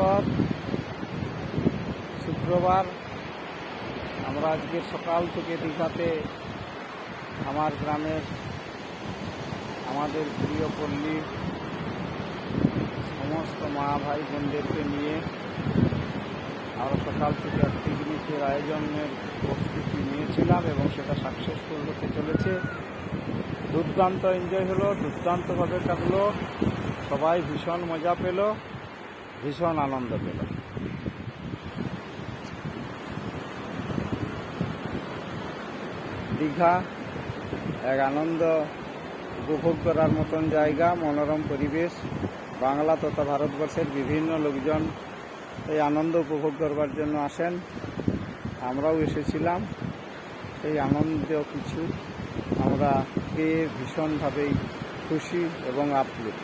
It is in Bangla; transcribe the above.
বৃহস্পতিবার শুক্রবার আমরা আজকে সকাল থেকে দীঘাতে আমার গ্রামের আমাদের প্রিয় পল্লী সমস্ত মা ভাই বোনদেরকে নিয়ে আমরা সকাল থেকে এক পিকনিকের আয়োজনের প্রস্তুতি নিয়েছিলাম এবং সেটা সাকসেসফুল হতে চলেছে। দুর্দান্ত এনজয় হলো, দুর্দান্তভাবে কাটলো, সবাই ভীষণ মজা পেল, ভীষণ আনন্দ পেল। দীঘা এক আনন্দ উপভোগ করার মতন জায়গা, মনোরম পরিবেশ। বাংলা তথা ভারতবর্ষের বিভিন্ন লোকজন এই আনন্দ উপভোগ করবার জন্য আসেন, আমরাও এসেছিলাম। সেই আনন্দ কিছু আমরা পেয়ে ভীষণভাবেই খুশি এবং আপ্লুত।